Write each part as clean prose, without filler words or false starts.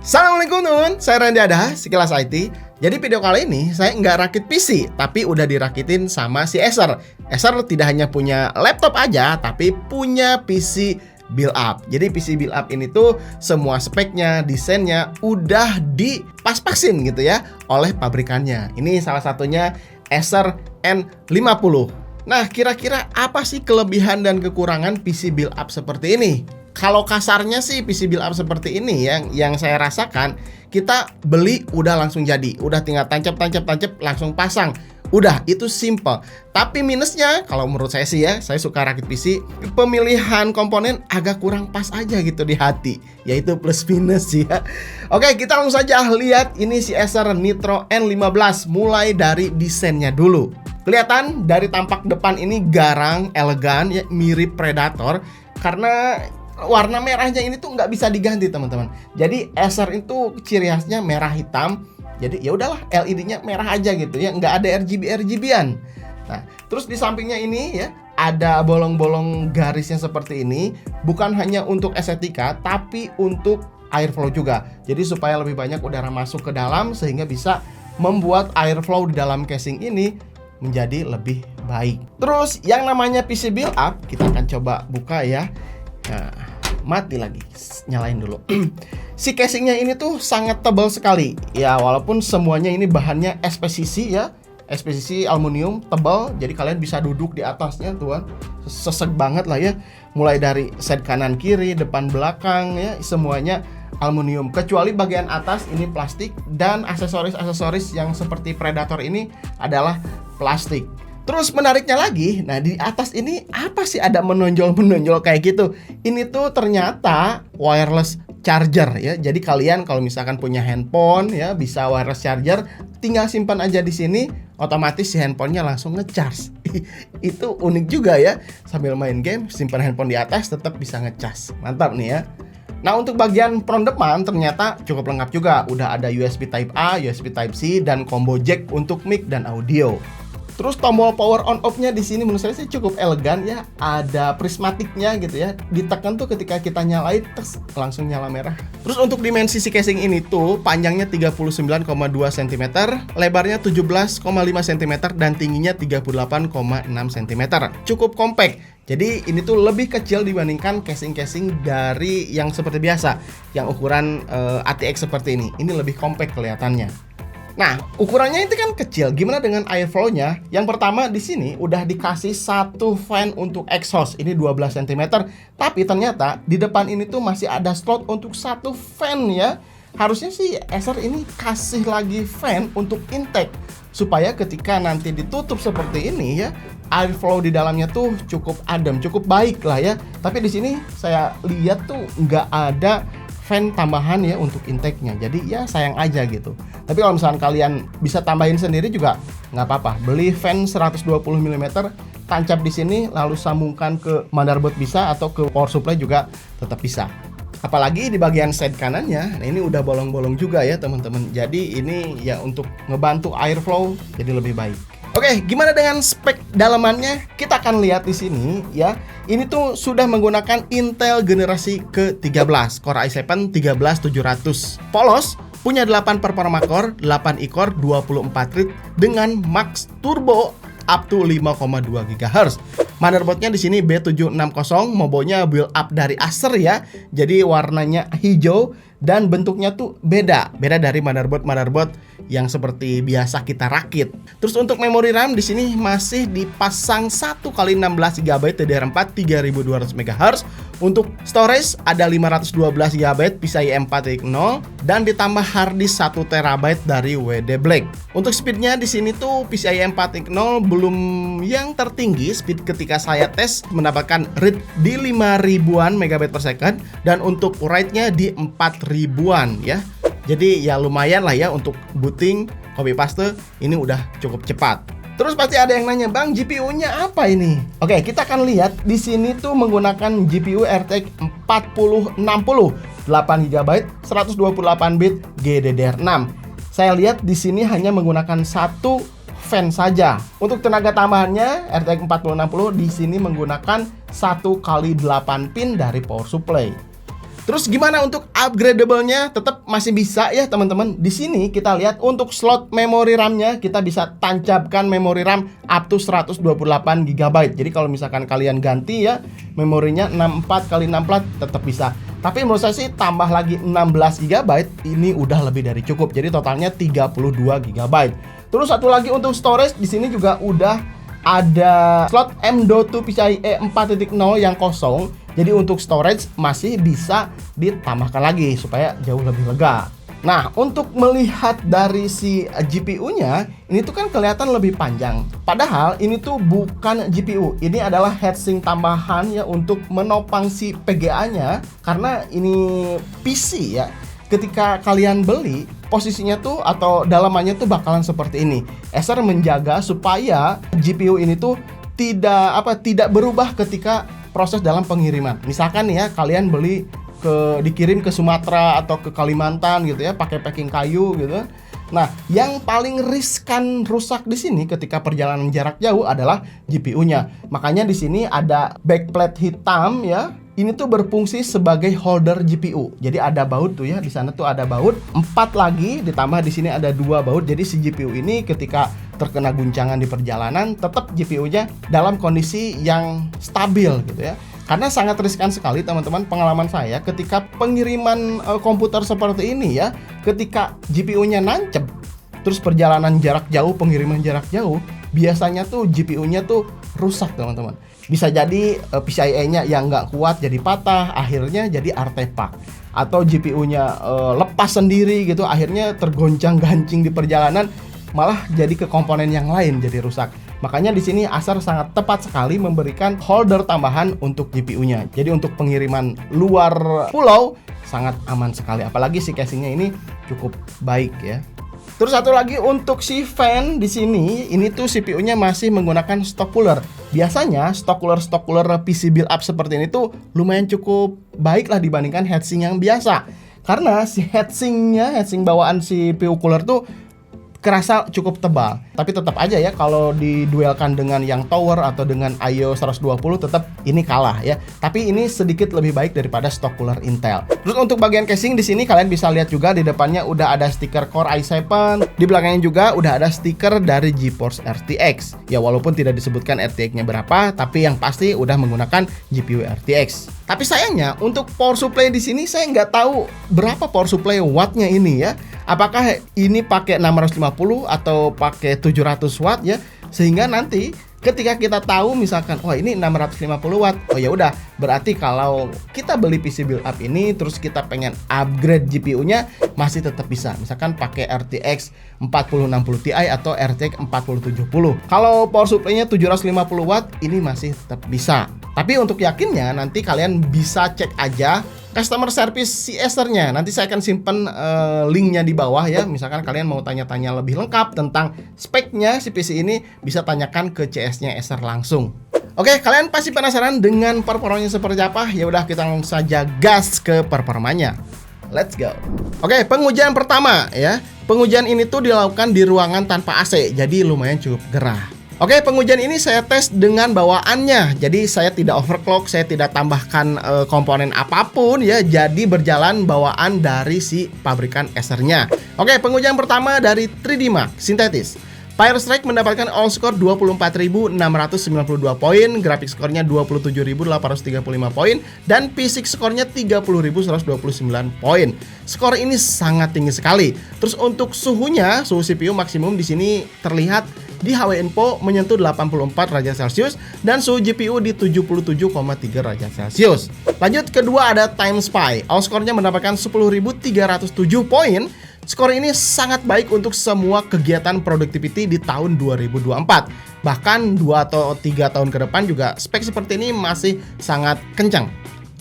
Assalamualaikum teman-teman, saya Randy Ada, Sekilas IT. Jadi video kali ini saya nggak rakit PC, tapi udah dirakitin sama si Acer. Acer tidak hanya punya laptop aja, tapi punya PC build up. Jadi PC build up ini tuh semua speknya, desainnya udah dipas-pasin gitu ya oleh pabrikannya. Ini salah satunya Acer N50. Nah, kira-kira apa sih kelebihan dan kekurangan PC build up seperti ini? Kalau kasarnya sih PC build up seperti ini yang saya rasakan, kita beli udah langsung jadi, udah tinggal tancap langsung pasang. Udah, itu simple. Tapi minusnya kalau menurut saya sih ya, saya suka rakit PC, pemilihan komponen agak kurang pas aja gitu di hati, yaitu plus minus sih ya. Oke, kita langsung saja lihat ini si Acer Nitro N15 mulai dari desainnya dulu. Kelihatan dari tampak depan ini garang, elegan, ya, mirip Predator karena warna merahnya ini tuh nggak bisa diganti teman-teman. Jadi Acer itu ciri khasnya merah hitam. Jadi ya udahlah LED-nya merah aja gitu ya, nggak ada RGB-an. Nah, terus di sampingnya ini ya ada bolong-bolong garisnya seperti ini. Bukan hanya untuk estetika, tapi untuk airflow juga. Jadi supaya lebih banyak udara masuk ke dalam sehingga bisa membuat airflow di dalam casing ini menjadi lebih baik. Terus yang namanya PC build up kita akan coba buka ya. Nah, mati lagi, nyalain dulu. Si casingnya ini tuh sangat tebal sekali. Ya, walaupun semuanya ini bahannya SPCC ya, SPCC aluminium tebal. Jadi kalian bisa duduk di atasnya tuh, sesek banget lah ya. Mulai dari set kanan kiri, depan belakang ya, semuanya aluminium. Kecuali bagian atas ini plastik dan aksesoris yang seperti Predator ini adalah plastik. Terus menariknya lagi, nah di atas ini apa sih ada menonjol kayak gitu? Ini tuh ternyata wireless charger ya. Jadi kalian kalau misalkan punya handphone ya bisa wireless charger, tinggal simpan aja di sini, otomatis si handphonenya langsung ngecas. Itu unik juga ya. Sambil main game, simpan handphone di atas tetap bisa ngecas. Mantap nih ya. Nah, untuk bagian front depan ternyata cukup lengkap juga. Udah ada USB Type A, USB Type C dan combo jack untuk mic dan audio. Terus tombol power on off-nya di sini menurut saya sih cukup elegan ya. Ada prismatiknya gitu ya. Ditekan tuh ketika kita nyalain, langsung nyala merah. Terus untuk dimensi si casing ini tuh panjangnya 39,2 cm, lebarnya 17,5 cm dan tingginya 38,6 cm. Cukup compact. Jadi ini tuh lebih kecil dibandingkan casing-casing dari yang seperti biasa, yang ukuran ATX seperti ini. Ini lebih compact kelihatannya. Nah, ukurannya itu kan kecil. Gimana dengan airflow-nya? Yang pertama di sini udah dikasih satu fan untuk exhaust. Ini 12 cm. Tapi ternyata di depan ini tuh masih ada slot untuk satu fan ya. Harusnya sih Acer ini kasih lagi fan untuk intake supaya ketika nanti ditutup seperti ini ya, airflow di dalamnya tuh cukup adem, cukup baik lah ya. Tapi di sini saya lihat tuh nggak ada fan tambahan ya untuk intake-nya. Jadi ya sayang aja gitu. Tapi kalau misalkan kalian bisa tambahin sendiri juga nggak apa-apa. Beli fan 120 mm, tancap di sini lalu sambungkan ke motherboard bisa atau ke power supply juga tetap bisa. Apalagi di bagian side kanannya, nah ini udah bolong-bolong juga ya teman-teman. Jadi ini ya untuk ngebantu airflow jadi lebih baik. Oke, gimana dengan spek dalamannya? Kita akan lihat di sini ya. Ini tuh sudah menggunakan Intel generasi ke-13, Core i7 13700. Polos, punya 8 performa core, 8 e-core, 24 thread dengan max turbo up to 5,2 GHz. Motherboardnya di sini B760, mobonya build up dari Acer ya. Jadi warnanya hijau dan bentuknya tuh beda dari motherboard yang seperti biasa kita rakit. Terus untuk memori RAM di sini masih dipasang 1x16 GB DDR4 3200 MHz. Untuk storage ada 512 GB PCIe 4.0 dan ditambah harddisk 1 TB dari WD Black. Untuk speednya di sini tuh PCIe 4.0 belum yang tertinggi. Speed ketika saya tes mendapatkan read di 5000-an megabit per second dan untuk write-nya di 4000-an ya. Jadi ya lumayan lah ya untuk booting, copy paste ini udah cukup cepat. Terus pasti ada yang nanya, "Bang, GPU-nya apa ini?" Oke, kita akan lihat di sini tuh menggunakan GPU RTX 4060, 8 GB, 128 bit GDDR6. Saya lihat di sini hanya menggunakan satu fan saja. Untuk tenaga tambahannya RTX 4060 di sini menggunakan 1x8 pin dari power supply. Terus gimana untuk upgradable-nya? Tetap masih bisa ya teman-teman. Di sini kita lihat untuk slot memori RAM-nya kita bisa tancapkan memori RAM up to 128 GB. Jadi kalau misalkan kalian ganti ya memorinya 64x64 tetap bisa. Tapi menurut saya sih tambah lagi 16 GB ini udah lebih dari cukup. Jadi totalnya 32 GB. Terus satu lagi untuk storage di sini juga udah ada slot M.2 PCIe 4.0 yang kosong. Jadi untuk storage masih bisa ditambahkan lagi supaya jauh lebih lega. Nah, untuk melihat dari si GPU-nya, ini tuh kan kelihatan lebih panjang. Padahal ini tuh bukan GPU, ini adalah heatsink tambahan ya untuk menopang si PGA-nya. Karena ini PC ya. Ketika kalian beli, posisinya tuh atau dalamannya tuh bakalan seperti ini. Acer menjaga supaya GPU ini tuh tidak berubah ketika proses dalam pengiriman. Misalkan nih ya, kalian beli dikirim ke Sumatera atau ke Kalimantan gitu ya, pakai packing kayu gitu. Nah, yang paling riskan rusak di sini ketika perjalanan jarak jauh adalah GPU-nya. Makanya di sini ada backplate hitam ya. Ini tuh berfungsi sebagai holder GPU. Jadi ada baut tuh ya, di sana tuh ada baut 4 lagi, ditambah di sini ada 2 baut. Jadi si GPU ini ketika terkena guncangan di perjalanan, tetap GPU-nya dalam kondisi yang stabil gitu ya. Karena sangat riskan sekali teman-teman, pengalaman saya ketika pengiriman komputer seperti ini ya, ketika GPU-nya nancep, terus perjalanan jarak jauh, pengiriman jarak jauh, biasanya tuh GPU-nya tuh rusak teman-teman. Bisa jadi PCIe-nya yang nggak kuat jadi patah, akhirnya jadi artefak. Atau GPU-nya lepas sendiri gitu, akhirnya tergoncang-gancing di perjalanan, malah jadi ke komponen yang lain jadi rusak. Makanya di sini Acer sangat tepat sekali memberikan holder tambahan untuk GPU-nya. Jadi untuk pengiriman luar pulau sangat aman sekali. Apalagi si casingnya ini cukup baik ya. Terus satu lagi untuk si fan di sini, ini tuh CPU-nya masih menggunakan stock cooler. Biasanya stock cooler PC build up seperti ini tuh lumayan cukup baik lah dibandingkan heatsink yang biasa. Karena si heatsink bawaan si CPU cooler tuh kerasa cukup tebal. Tapi tetap aja ya kalau diduelkan dengan yang tower atau dengan IO 120 tetap ini kalah ya. Tapi ini sedikit lebih baik daripada stock cooler Intel. Terus untuk bagian casing di sini kalian bisa lihat juga di depannya udah ada stiker Core i7, di belakangnya juga udah ada stiker dari GeForce RTX. Ya walaupun tidak disebutkan RTX-nya berapa, tapi yang pasti udah menggunakan GPU RTX. Tapi sayangnya untuk power supply di sini saya nggak tahu berapa power supply wattnya ini ya. Apakah ini pakai 650 atau pakai 700 watt ya? Sehingga nanti ketika kita tahu misalkan ini 650 watt, oh ya udah berarti kalau kita beli PC build up ini terus kita pengen upgrade GPU-nya masih tetap bisa. Misalkan pakai RTX 4060 Ti atau RTX 4070. Kalau power supply-nya 750 watt ini masih tetap bisa. Tapi untuk yakinnya nanti kalian bisa cek aja customer service si Acer-nya. Nanti saya akan simpen linknya di bawah ya. Misalkan kalian mau tanya-tanya lebih lengkap tentang speknya si PC ini, bisa tanyakan ke CS-nya Acer langsung. Oke, kalian pasti penasaran dengan performanya seperti apa? Ya udah kita langsung saja gas ke performanya. Let's go. Oke, pengujian pertama ya. Pengujian ini tuh dilakukan di ruangan tanpa AC, jadi lumayan cukup gerah. Oke, pengujian ini saya tes dengan bawaannya. Jadi saya tidak overclock, saya tidak tambahkan komponen apapun ya. Jadi berjalan bawaan dari si pabrikan Acer-nya. Oke, pengujian pertama dari 3D Mark Synthetis. Firestrike mendapatkan all score 24.692 poin, grafik skornya 27.835 poin, dan fisik skornya 30.129 poin. Skor ini sangat tinggi sekali. Terus untuk suhunya, suhu CPU maksimum di sini terlihat di HW Info menyentuh 84 derajat Celcius dan suhu GPU di 77,3 derajat Celcius. Lanjut kedua ada Time Spy. All skornya mendapatkan 10.307 poin. Skor ini sangat baik untuk semua kegiatan productivity di tahun 2024. Bahkan 2 atau 3 tahun ke depan juga spek seperti ini masih sangat kencang.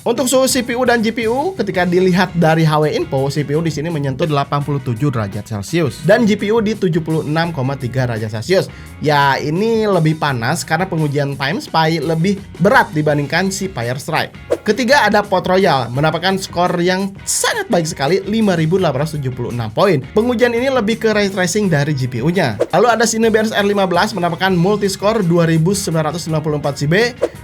Untuk suhu CPU dan GPU, ketika dilihat dari HW Info, CPU di sini menyentuh 87 derajat Celcius dan GPU di 76,3 derajat Celcius. Ya, ini lebih panas karena pengujian Time Spy lebih berat dibandingkan si Firestrike. Ketiga ada Port Royal, mendapatkan skor yang sangat baik sekali, 5.876 poin. Pengujian ini lebih ke ray tracing dari GPU-nya. Lalu ada Cinebench R15 mendapatkan multi score 2.994 CB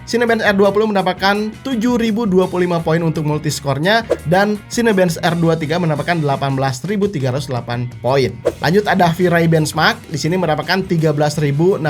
Cinebench R20 mendapatkan 7.025 poin untuk multiscore-nya, dan Cinebench R23 mendapatkan 18.308 poin. Lanjut ada V-Ray benchmark, di sini mendapatkan 13.685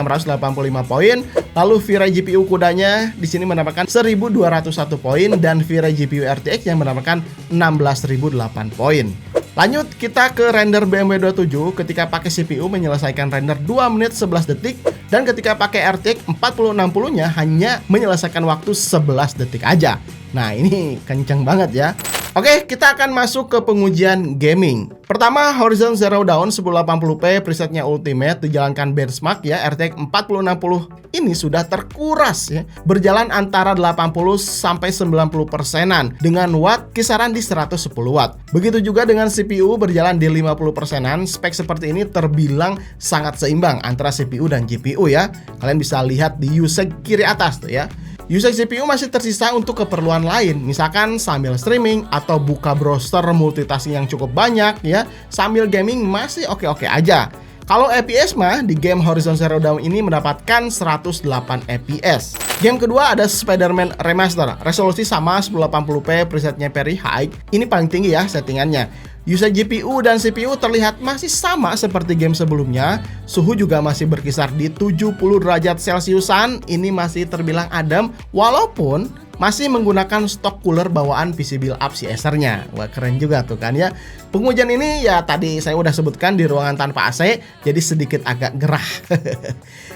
poin. Lalu V-Ray GPU kudanya di sini mendapatkan 1.201 poin, dan V-Ray GPU RTX yang mendapatkan 16.008 poin. Lanjut kita ke render BMW 27. Ketika pakai CPU menyelesaikan render 2 menit 11 detik, dan ketika pakai RTX 4060-nya hanya menyelesaikan waktu 11 detik aja. Nah, ini kenceng banget ya. Oke, kita akan masuk ke pengujian gaming. Pertama, Horizon Zero Dawn 1080p presetnya Ultimate dijalankan benchmark ya. RTX 4060 ini sudah terkuras ya, berjalan antara 80 sampai 90%-an dengan watt kisaran di 110 watt. Begitu juga dengan CPU berjalan di 50%-an. Spek seperti ini terbilang sangat seimbang antara CPU dan GPU ya. Kalian bisa lihat di usage kiri atas tuh ya. Usage CPU masih tersisa untuk keperluan lain, misalkan sambil streaming atau buka browser multitasking yang cukup banyak ya. Sambil gaming masih oke-oke aja. Kalau FPS mah di game Horizon Zero Dawn ini mendapatkan 108 FPS. Game kedua ada Spider-Man Remaster. Resolusi sama 1080p, presetnya very high. Ini paling tinggi ya settingannya. Usage GPU dan CPU terlihat masih sama seperti game sebelumnya. Suhu juga masih berkisar di 70 derajat Celciusan. Ini masih terbilang adem walaupun masih menggunakan stok cooler bawaan PC build up si Acer-nya. Wah, keren juga tuh kan ya. Pengujian ini ya tadi saya udah sebutkan di ruangan tanpa AC, jadi sedikit agak gerah.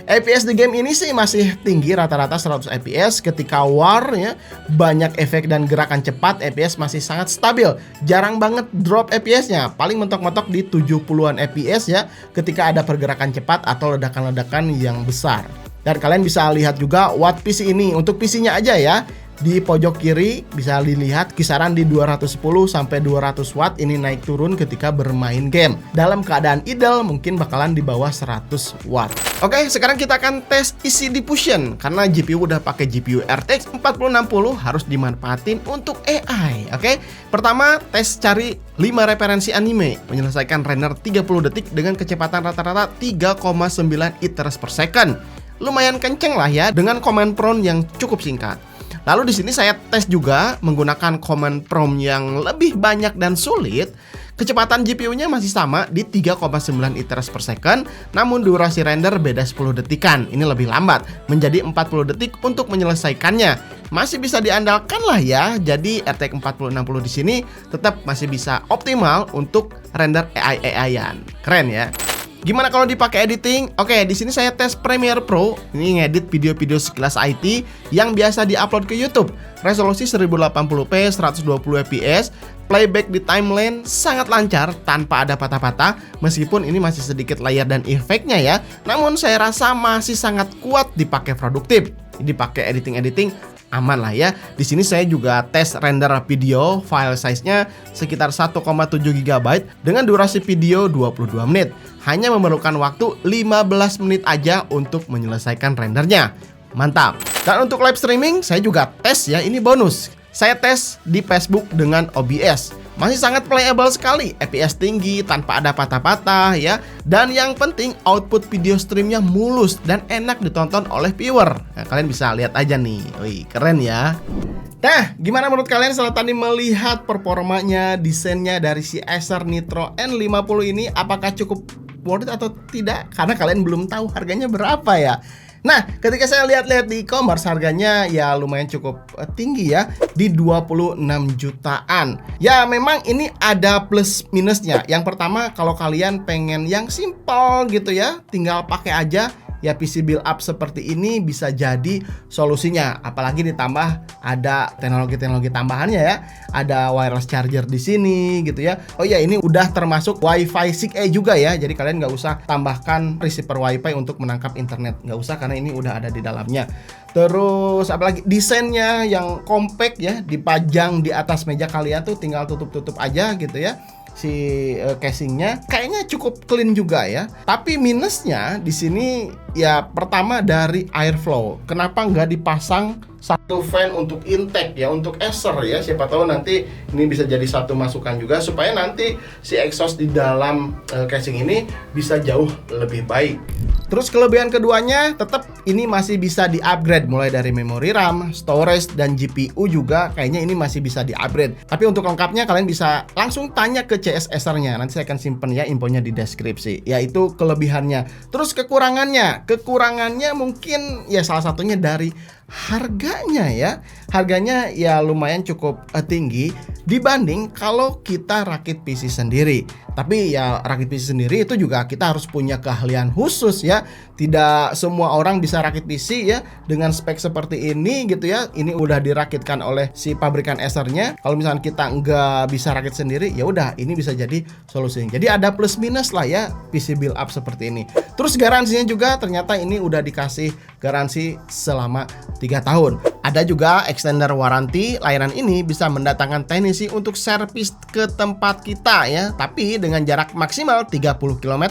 FPS di game ini sih masih tinggi, rata-rata 100 FPS. Ketika war ya, banyak efek dan gerakan cepat, FPS masih sangat stabil. Jarang banget drop FPS-nya, paling mentok-mentok di 70-an FPS ya ketika ada pergerakan cepat atau ledakan-ledakan yang besar. Dan kalian bisa lihat juga watt PC ini. Untuk PC-nya aja ya, di pojok kiri bisa dilihat kisaran di 210 sampai 200 watt. Ini naik turun ketika bermain game. Dalam keadaan idle mungkin bakalan di bawah 100 watt. Oke, sekarang kita akan tes isi diffusion. Karena GPU udah pakai GPU RTX 4060, harus dimanfaatin untuk AI. Oke, pertama tes cari 5 referensi anime, menyelesaikan render 30 detik dengan kecepatan rata-rata 3,9 iteras per second. Lumayan kenceng lah ya, dengan command prompt yang cukup singkat. Lalu di sini saya tes juga menggunakan command prompt yang lebih banyak dan sulit. Kecepatan GPU-nya masih sama di 3,9 iteras per second, namun durasi render beda 10 detikan. Ini lebih lambat, menjadi 40 detik untuk menyelesaikannya. Masih bisa diandalkan lah ya. Jadi RTX 4060 di sini tetap masih bisa optimal untuk render AI-an. Keren ya. Gimana kalau dipakai editing? Oke, di sini saya tes Premiere Pro. Ini ngedit video-video sekilas IT yang biasa diupload ke YouTube. Resolusi 1080p, 120 fps. Playback di timeline sangat lancar tanpa ada patah-patah. Meskipun ini masih sedikit layar dan efeknya ya, namun saya rasa masih sangat kuat dipakai produktif. Dipakai editing aman lah ya. Di sini saya juga tes render video, file size-nya sekitar 1,7 GB dengan durasi video 22 menit. Hanya memerlukan waktu 15 menit aja untuk menyelesaikan rendernya. Mantap. Dan untuk live streaming saya juga tes ya, ini bonus. Saya tes di Facebook dengan OBS. Masih sangat playable sekali, FPS tinggi tanpa ada patah-patah ya. Dan yang penting output video streamnya mulus dan enak ditonton oleh viewer. Nah, kalian bisa lihat aja nih. Wih, keren ya. Nah, gimana menurut kalian setelah tadi melihat performanya, desainnya dari si Acer Nitro N50 ini? Apakah cukup worth it atau tidak? Karena kalian belum tahu harganya berapa ya. Nah, ketika saya lihat-lihat di e-commerce harganya ya lumayan cukup tinggi ya, di 26 jutaan. Ya memang ini ada plus minusnya. Yang pertama, kalau kalian pengen yang simple gitu ya, tinggal pakai aja ya, PC build up seperti ini bisa jadi solusinya. Apalagi ditambah ada teknologi-teknologi tambahannya ya. Ada wireless charger di sini gitu ya. Oh iya, ini udah termasuk Wi-Fi 6E juga ya. Jadi kalian nggak usah tambahkan receiver Wi-Fi untuk menangkap internet. Nggak usah, karena ini udah ada di dalamnya. Terus apalagi desainnya yang compact ya, dipajang di atas meja kalian tuh tinggal tutup-tutup aja gitu ya. Si casingnya kayaknya cukup clean juga ya. Tapi minusnya di sini ya, pertama dari airflow. Kenapa nggak dipasang satu fan untuk intake ya, untuk Acer ya? Siapa tahu nanti ini bisa jadi satu masukan juga supaya nanti si exhaust di dalam casing ini bisa jauh lebih baik. Terus kelebihan keduanya tetap ini masih bisa di-upgrade mulai dari memori RAM, storage, dan GPU juga kayaknya ini masih bisa di-upgrade. Tapi untuk lengkapnya kalian bisa langsung tanya ke CS Acer-nya. Nanti saya akan simpen ya infonya di deskripsi. Yaitu kelebihannya. Terus kekurangannya. Kekurangannya mungkin ya salah satunya dari harganya ya. Harganya ya lumayan cukup tinggi dibanding kalau kita rakit PC sendiri. Tapi ya rakit PC sendiri itu juga kita harus punya keahlian khusus ya. Tidak semua orang bisa rakit PC ya dengan spek seperti ini gitu ya. Ini udah dirakitkan oleh si pabrikan Acer-nya. Kalau misalnya kita nggak bisa rakit sendiri, ya udah ini bisa jadi solusi. Jadi ada plus minus lah ya PC build up seperti ini. Terus garansinya juga ternyata ini udah dikasih garansi selama 3 tahun. Ada juga extender warranty. Layanan ini bisa mendatangkan teknisi untuk servis ke tempat kita ya, tapi dengan jarak maksimal 30 km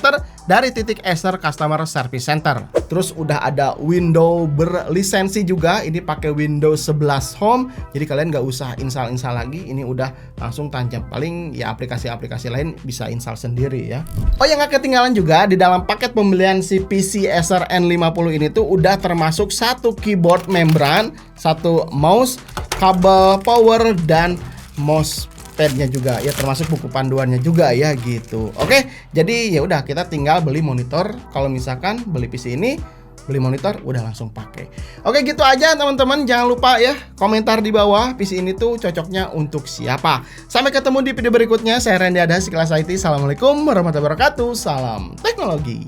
dari titik Acer Customer Service Center. Terus udah ada Windows berlisensi juga. Ini pakai Windows 11 Home. Jadi kalian nggak usah install lagi. Ini udah langsung tancap. Paling ya aplikasi-aplikasi lain bisa install sendiri ya. Oh yang nggak ketinggalan juga di dalam paket pembelian si PC Acer N50 ini tuh udah termasuk satu keyboard membran, satu mouse, kabel power, dan mouse padnya juga ya, termasuk buku panduannya juga ya gitu. Oke, jadi ya udah kita tinggal beli monitor. Kalau misalkan beli PC ini, beli monitor udah langsung pakai. Oke, gitu aja teman-teman. Jangan lupa ya komentar di bawah PC ini tuh cocoknya untuk siapa. Sampai ketemu di video berikutnya. Saya Randy Adha, sekelas IT. Assalamualaikum warahmatullahi wabarakatuh. Salam teknologi.